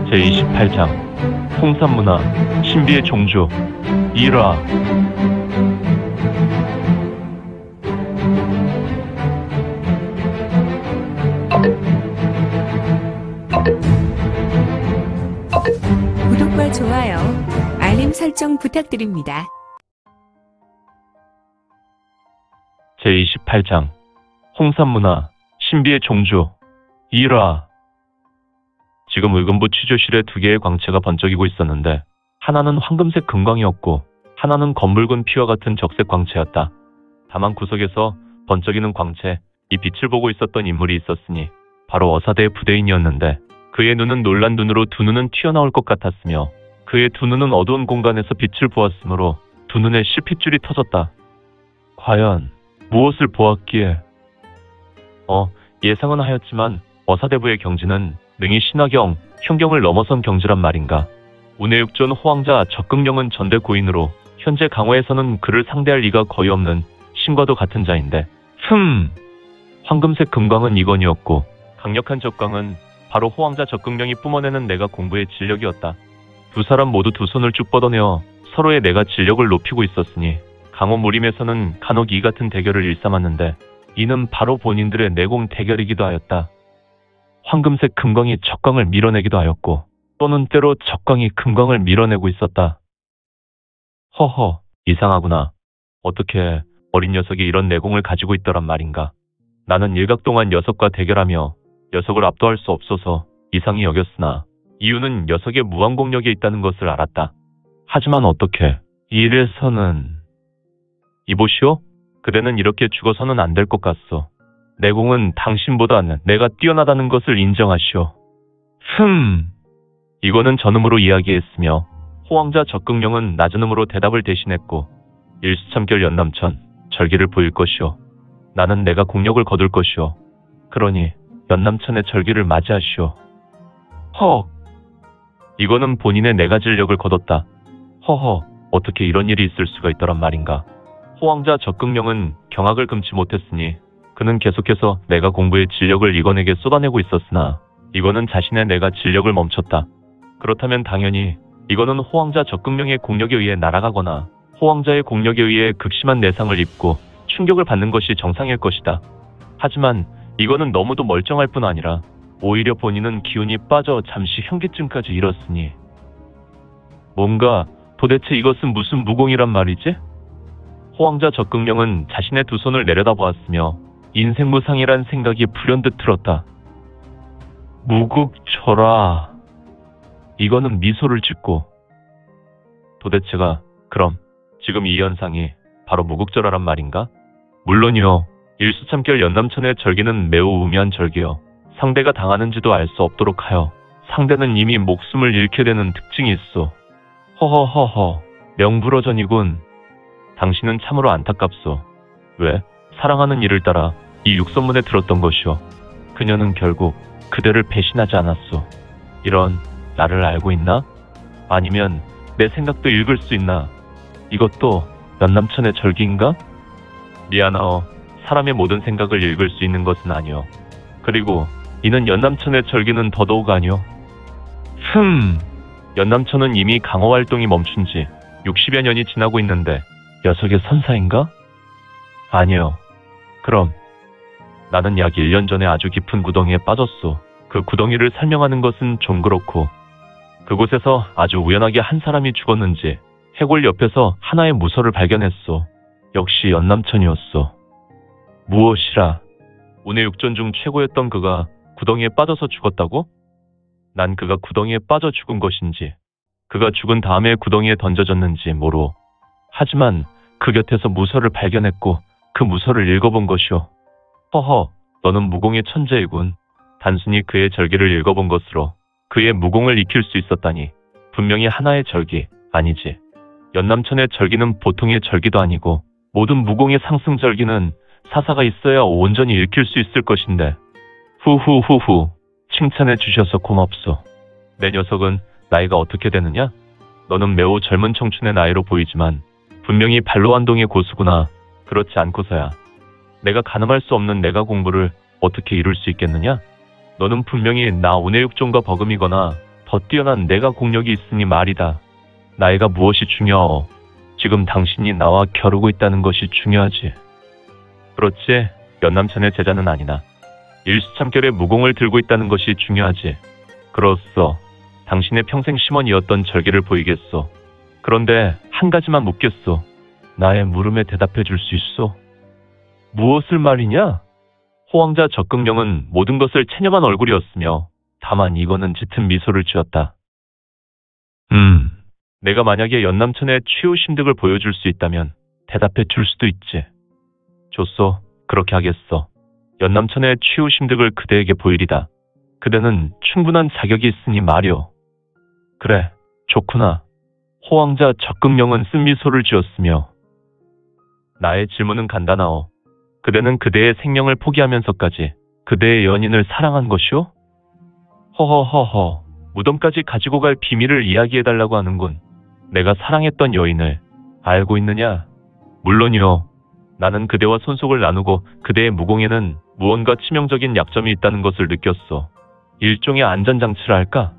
제28장 홍산문화 신비의 종주 1화. 구독과 좋아요, 알림 설정 부탁드립니다. 제28장 홍산문화 신비의 종주 1화. 지금 의금부 취조실에 두 개의 광채가 번쩍이고 있었는데 하나는 황금색 금광이었고 하나는 검붉은 피와 같은 적색 광채였다. 다만 구석에서 번쩍이는 광채, 이 빛을 보고 있었던 인물이 있었으니 바로 어사대의 부대인이었는데 그의 눈은 놀란 눈으로 두 눈은 튀어나올 것 같았으며 그의 두 눈은 어두운 공간에서 빛을 보았으므로 두 눈에 실핏줄이 터졌다. 과연 무엇을 보았기에? 예상은 하였지만 어사대부의 경지는 능히 신화경, 현경을 넘어선 경지란 말인가. 운해육존 호황자 적극령은 전대 고인으로 현재 강화에서는 그를 상대할 리가 거의 없는 신과도 같은 자인데 황금색 금광은 이건이었고 강력한 적광은 바로 호황자 적극령이 뿜어내는 내가 공부의 진력이었다. 두 사람 모두 두 손을 쭉 뻗어내어 서로의 내가 진력을 높이고 있었으니 강호 무림에서는 간혹 이 같은 대결을 일삼았는데 이는 바로 본인들의 내공 대결이기도 하였다. 황금색 금광이 적광을 밀어내기도 하였고 또는 때로 적광이 금광을 밀어내고 있었다. 허허, 이상하구나. 어떻게 어린 녀석이 이런 내공을 가지고 있더란 말인가. 나는 일각 동안 녀석과 대결하며 녀석을 압도할 수 없어서 이상히 여겼으나 이유는 녀석의 무한공력에 있다는 것을 알았다. 하지만 어떻게 이래서는... 이보시오, 그대는 이렇게 죽어서는 안 될 것 같소. 내공은 당신보다 내가 뛰어나다는 것을 인정하시오. 이거는 전음으로 이야기했으며 호황자 적극령은 낮은 음으로 대답을 대신했고 일수참결 연남천, 절기를 보일 것이오. 나는 내가 공력을 거둘 것이오. 그러니 연남천의 절기를 맞이하시오. 헉! 이거는 본인의 내가 진력을 거뒀다. 허허, 어떻게 이런 일이 있을 수가 있더란 말인가. 호황자 적극령은 경악을 금치 못했으니 그는 계속해서 내가 공부의 진력을 이건에게 쏟아내고 있었으나 이거는 자신의 내가 진력을 멈췄다. 그렇다면 당연히 이거는 호황자 적극령의 공력에 의해 날아가거나 호황자의 공력에 의해 극심한 내상을 입고 충격을 받는 것이 정상일 것이다. 하지만 이거는 너무도 멀쩡할 뿐 아니라 오히려 본인은 기운이 빠져 잠시 현기증까지 잃었으니 뭔가 도대체 이것은 무슨 무공이란 말이지? 호황자 적극령은 자신의 두 손을 내려다보았으며 인생무상이란 생각이 불현듯 들었다. 무국초라. 이거는 미소를 짓고 도대체가 그럼 지금 이 현상이 바로 무국절하란 말인가? 물론이요. 일수참결 연남천의 절기는 매우 우미한 절기여 상대가 당하는지도 알 수 없도록 하여 상대는 이미 목숨을 잃게 되는 특징이 있어. 허허허허, 명불허전이군. 당신은 참으로 안타깝소. 왜? 사랑하는 이를 따라 이 육선문에 들었던 것이오. 그녀는 결국 그대를 배신하지 않았소. 이런, 나를 알고 있나? 아니면 내 생각도 읽을 수 있나? 이것도 연남천의 절기인가? 미안하오. 사람의 모든 생각을 읽을 수 있는 것은 아니오. 그리고 이는 연남천의 절기는 더더욱 아니오. 연남천은 이미 강화 활동이 멈춘 지 60여 년이 지나고 있는데 녀석의 선사인가? 아니요. 그럼 나는 약 1년 전에 아주 깊은 구덩이에 빠졌소. 그 구덩이를 설명하는 것은 좀 그렇고 그곳에서 아주 우연하게 한 사람이 죽었는지 해골 옆에서 하나의 무서를 발견했소. 역시 연남천이었소. 무엇이라? 운해육존 중 최고였던 그가 구덩이에 빠져서 죽었다고? 난 그가 구덩이에 빠져 죽은 것인지 그가 죽은 다음에 구덩이에 던져졌는지 모르오. 하지만 그 곁에서 무서를 발견했고 그 무서를 읽어본 것이오. 허허, 너는 무공의 천재이군. 단순히 그의 절기를 읽어본 것으로 그의 무공을 익힐 수 있었다니. 분명히 하나의 절기, 아니지. 연남천의 절기는 보통의 절기도 아니고 모든 무공의 상승 절기는 사사가 있어야 온전히 읽힐 수 있을 것인데. 후후후후, 칭찬해 주셔서 고맙소. 내 녀석은 나이가 어떻게 되느냐? 너는 매우 젊은 청춘의 나이로 보이지만 분명히 발로한동의 고수구나. 그렇지 않고서야 내가 가늠할 수 없는 내가 공부를 어떻게 이룰 수 있겠느냐? 너는 분명히 나 운해육종과 버금이거나 더 뛰어난 내가 공력이 있으니 말이다. 나이가 무엇이 중요하오. 지금 당신이 나와 겨루고 있다는 것이 중요하지. 그렇지. 연남천의 제자는 아니나 일수참결의 무공을 들고 있다는 것이 중요하지. 그렇소. 당신의 평생 심원이었던 절개를 보이겠소. 그런데 한 가지만 묻겠소. 나의 물음에 대답해 줄 수 있소? 무엇을 말이냐? 호황자 적극령은 모든 것을 체념한 얼굴이었으며 다만 이거는 짙은 미소를 지었다. 내가 만약에 연남천의 최후 심득을 보여줄 수 있다면 대답해 줄 수도 있지. 좋소. 그렇게 하겠소. 연남천의 최후 심득을 그대에게 보이리다. 그대는 충분한 자격이 있으니 말이오. 그래, 좋구나. 호황자 적극령은 쓴미소를 지었으며 나의 질문은 간단하오. 그대는 그대의 생명을 포기하면서까지 그대의 연인을 사랑한 것이오? 허허허허. 무덤까지 가지고 갈 비밀을 이야기해달라고 하는군. 내가 사랑했던 여인을 알고 있느냐? 물론이요. 나는 그대와 손속을 나누고 그대의 무공에는 무언가 치명적인 약점이 있다는 것을 느꼈소. 일종의 안전장치라 할까?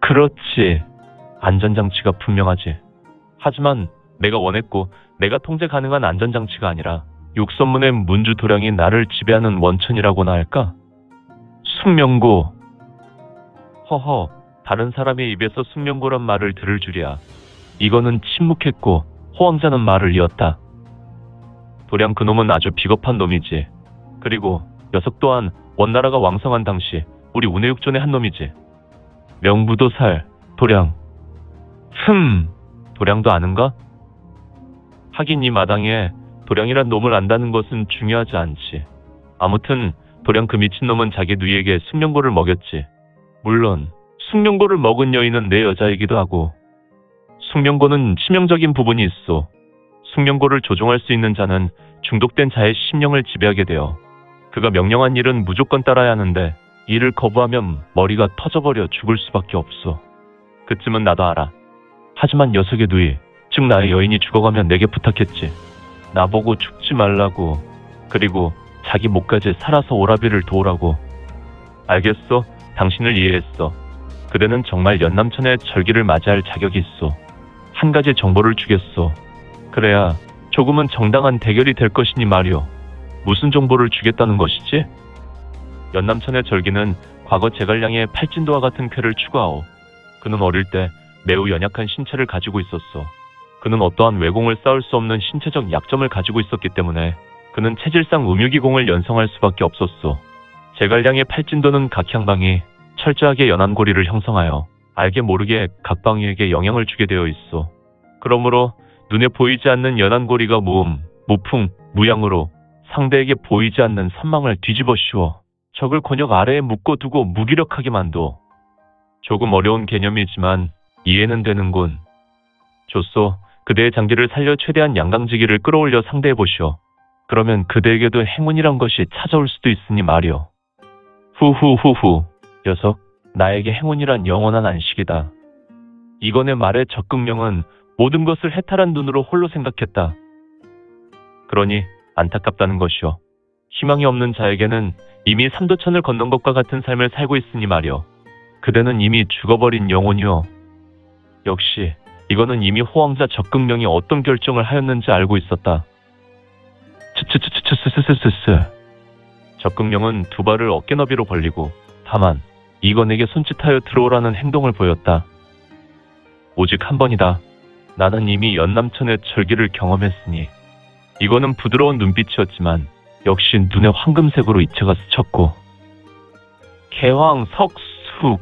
그렇지. 안전장치가 분명하지. 하지만 내가 원했고 내가 통제 가능한 안전장치가 아니라 육선문의 문주 도량이 나를 지배하는 원천이라고나 할까? 숙명고. 허허, 다른 사람의 입에서 숙명고란 말을 들을 줄이야. 이거는 침묵했고 호황자는 말을 이었다. 도량 그놈은 아주 비겁한 놈이지. 그리고 녀석 또한 원나라가 왕성한 당시 우리 운해육존의 한 놈이지. 명부도살, 도량. 도량도 아는가? 하긴 이 마당에 도량이란 놈을 안다는 것은 중요하지 않지. 아무튼 도량 그 미친놈은 자기 누이에게 숙명고를 먹였지. 물론 숙명고를 먹은 여인은 내 여자이기도 하고. 숙명고는 치명적인 부분이 있어. 숙명고를 조종할 수 있는 자는 중독된 자의 심령을 지배하게 되어 그가 명령한 일은 무조건 따라야 하는데 이를 거부하면 머리가 터져버려 죽을 수밖에 없어. 그쯤은 나도 알아. 하지만 녀석의 누이, 즉 나의 여인이 죽어가면 내게 부탁했지. 나보고 죽지 말라고. 그리고 자기 목까지 살아서 오라비를 도우라고. 알겠어. 당신을 이해했어. 그대는 정말 연남천의 절기를 맞이할 자격이 있어. 한 가지 정보를 주겠소. 그래야 조금은 정당한 대결이 될 것이니 말이오. 무슨 정보를 주겠다는 것이지? 연남천의 절기는 과거 제갈량의 팔진도와 같은 쾌를 추구하오. 그는 어릴 때 매우 연약한 신체를 가지고 있었어. 그는 어떠한 외공을 쌓을 수 없는 신체적 약점을 가지고 있었기 때문에 그는 체질상 음유기공을 연성할 수밖에 없었어. 제갈량의 팔진도는 각 향방이 철저하게 연한 고리를 형성하여 알게 모르게 각 방위에게 영향을 주게 되어 있어. 그러므로 눈에 보이지 않는 연한 고리가 무음, 무풍, 무양으로 상대에게 보이지 않는 선망을 뒤집어 씌워 적을 권역 아래에 묶어두고 무기력하게 만둬. 조금 어려운 개념이지만 이해는 되는군. 좋소. 그대의 장기를 살려 최대한 양강지기를 끌어올려 상대해보시오. 그러면 그대에게도 행운이란 것이 찾아올 수도 있으니 말이오. 후후후후. 녀석, 나에게 행운이란 영원한 안식이다. 이건의 말에 적극령은 모든 것을 해탈한 눈으로 홀로 생각했다. 그러니 안타깝다는 것이오. 희망이 없는 자에게는 이미 삼도천을 건넌 것과 같은 삶을 살고 있으니 말이오. 그대는 이미 죽어버린 영혼이오. 역시 이거는 이미 호황자 적극령이 어떤 결정을 하였는지 알고 있었다. 츠츠츠츠츠스스스스. 적극령은 두 발을 어깨 너비로 벌리고 다만 이건에게 손짓하여 들어오라는 행동을 보였다. 오직 한 번이다. 나는 이미 연남천의 절기를 경험했으니. 이거는 부드러운 눈빛이었지만 역시 눈에 황금색으로 이체가 스쳤고. 개황석숙.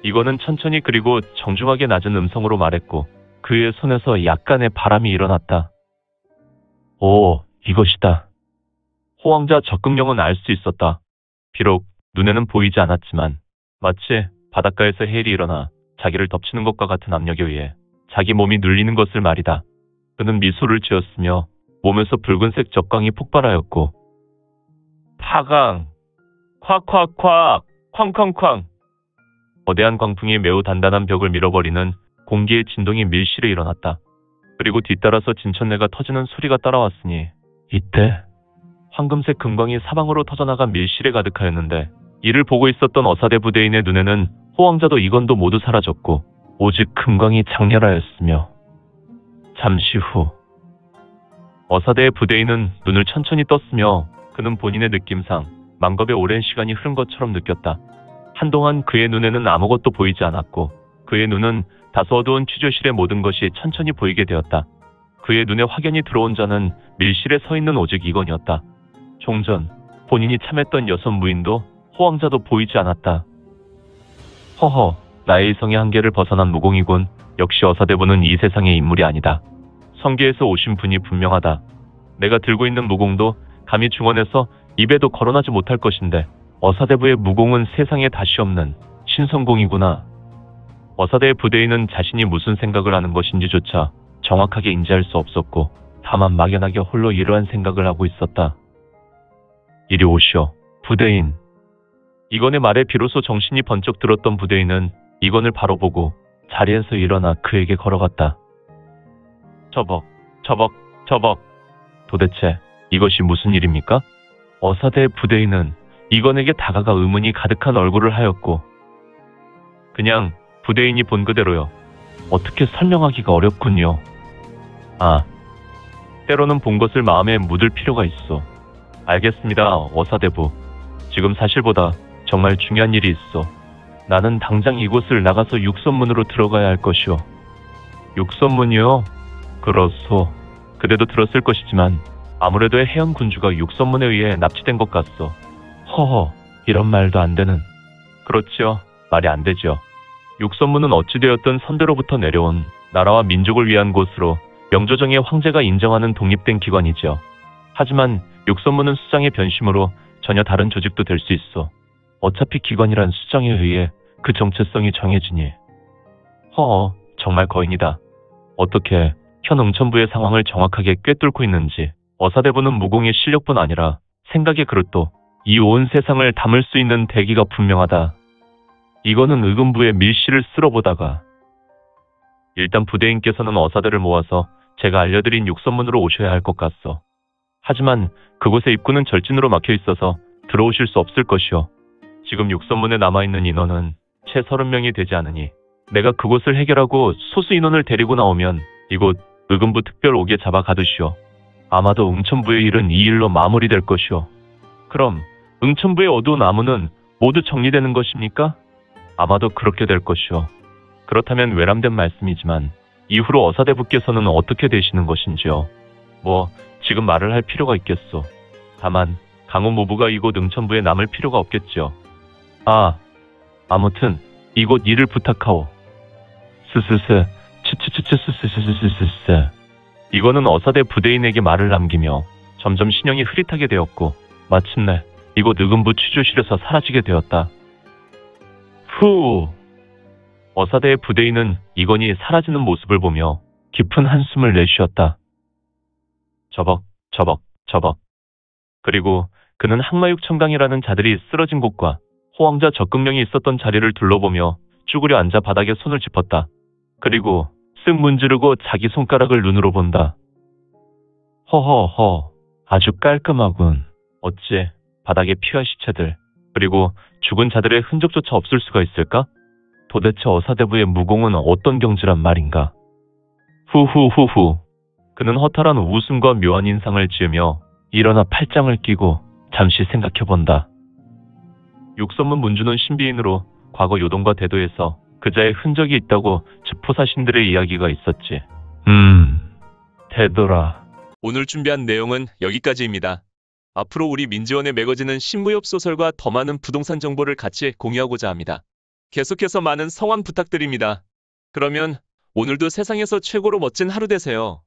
이거는 천천히 그리고 정중하게 낮은 음성으로 말했고 그의 손에서 약간의 바람이 일어났다. 오, 이것이다. 호황자 적극령은 알 수 있었다. 비록 눈에는 보이지 않았지만 마치 바닷가에서 해일이 일어나 자기를 덮치는 것과 같은 압력에 의해 자기 몸이 눌리는 것을 말이다. 그는 미소를 지었으며 몸에서 붉은색 적광이 폭발하였고 파강, 콱콱콱, 쾅쾅쾅. 거대한 광풍이 매우 단단한 벽을 밀어버리는 공기의 진동이 밀실에 일어났다. 그리고 뒤따라서 진천내가 터지는 소리가 따라왔으니 이때 황금색 금광이 사방으로 터져나가 밀실에 가득하였는데 이를 보고 있었던 어사대 부대인의 눈에는 호황자도 이건도 모두 사라졌고 오직 금광이 장렬하였으며 잠시 후 어사대의 부대인은 눈을 천천히 떴으며 그는 본인의 느낌상 만겁의 오랜 시간이 흐른 것처럼 느꼈다. 한동안 그의 눈에는 아무것도 보이지 않았고 그의 눈은 다소 어두운 취조실의 모든 것이 천천히 보이게 되었다. 그의 눈에 확연히 들어온 자는 밀실에 서 있는 오직 이건이었다. 종전 본인이 참했던 여섯 무인도 호황자도 보이지 않았다. 허허, 나의 이성의 한계를 벗어난 무공이군. 역시 어사대부는 이 세상의 인물이 아니다. 성계에서 오신 분이 분명하다. 내가 들고 있는 무공도 감히 중원에서 입에도 거론하지 못할 것인데 어사대부의 무공은 세상에 다시 없는 신성공이구나. 어사대의 부대인은 자신이 무슨 생각을 하는 것인지조차 정확하게 인지할 수 없었고 다만 막연하게 홀로 이러한 생각을 하고 있었다. 이리 오시오, 부대인. 이건의 말에 비로소 정신이 번쩍 들었던 부대인은 이건을 바로 보고 자리에서 일어나 그에게 걸어갔다. 저벅. 도대체 이것이 무슨 일입니까? 어사대의 부대인은 이건에게 다가가 의문이 가득한 얼굴을 하였고 그냥 부대인이 본 그대로요. 어떻게 설명하기가 어렵군요. 아, 때로는 본 것을 마음에 묻을 필요가 있어. 알겠습니다, 어사대부. 지금 사실보다 정말 중요한 일이 있어. 나는 당장 이곳을 나가서 육선문으로 들어가야 할 것이오. 육선문이요? 그렇소. 그대도 들었을 것이지만 아무래도 해연 군주가 육선문에 의해 납치된 것 같소. 허허, 이런 말도 안 되는. 그렇지요. 말이 안 되지요. 육선문은 어찌되었든 선대로부터 내려온 나라와 민족을 위한 곳으로 명조정의 황제가 인정하는 독립된 기관이지요. 하지만 육선문은 수장의 변심으로 전혀 다른 조직도 될 수 있어. 어차피 기관이란 수장에 의해 그 정체성이 정해지니. 허허, 정말 거인이다. 어떻게 현 응천부의 상황을 정확하게 꿰뚫고 있는지. 어사대부는 무공의 실력뿐 아니라 생각의 그릇도 이 온 세상을 담을 수 있는 대기가 분명하다. 이거는 의금부의 밀실을 쓸어보다가 일단 부대인께서는 어사대를 모아서 제가 알려드린 육선문으로 오셔야 할 것 같소. 하지만 그곳의 입구는 절진으로 막혀 있어서 들어오실 수 없을 것이오. 지금 육선문에 남아있는 인원은 채 30명이 되지 않으니 내가 그곳을 해결하고 소수 인원을 데리고 나오면 이곳 의금부 특별 옥에 잡아 가두시오. 아마도 응천부의 일은 이 일로 마무리될 것이오. 그럼 응천부의 어두운 암호는 모두 정리되는 것입니까? 아마도 그렇게 될 것이오. 그렇다면 외람된 말씀이지만 이후로 어사대부께서는 어떻게 되시는 것인지요? 뭐 지금 말을 할 필요가 있겠소. 다만 강호무부가 이곳 응천부에 남을 필요가 없겠지요. 아, 아무튼 이곳 일을 부탁하오. 스스스. 이거는 어사대 부대인에게 말을 남기며 점점 신형이 흐릿하게 되었고 마침내 이곳 의금부 취조실에서 사라지게 되었다. 후! 어사대의 부대인은 이건이 사라지는 모습을 보며 깊은 한숨을 내쉬었다. 저벅. 그리고 그는 항마육청강이라는 자들이 쓰러진 곳과 호황자 적금령이 있었던 자리를 둘러보며 쭈그려 앉아 바닥에 손을 짚었다. 그리고 쓱 문지르고 자기 손가락을 눈으로 본다. 허허허, 아주 깔끔하군. 어찌 바닥에 피와 시체들, 그리고 죽은 자들의 흔적조차 없을 수가 있을까? 도대체 어사대부의 무공은 어떤 경지란 말인가? 후후후후. 그는 허탈한 웃음과 묘한 인상을 지으며 일어나 팔짱을 끼고 잠시 생각해본다. 육선문 문주는 신비인으로 과거 요동과 대도에서 그자의 흔적이 있다고 즈포사신들의 이야기가 있었지. 대도라. 오늘 준비한 내용은 여기까지입니다. 앞으로 우리 민지원에 매거지는 신무협 소설과 더 많은 부동산 정보를 같이 공유하고자 합니다. 계속해서 많은 성원 부탁드립니다. 그러면 오늘도 세상에서 최고로 멋진 하루 되세요.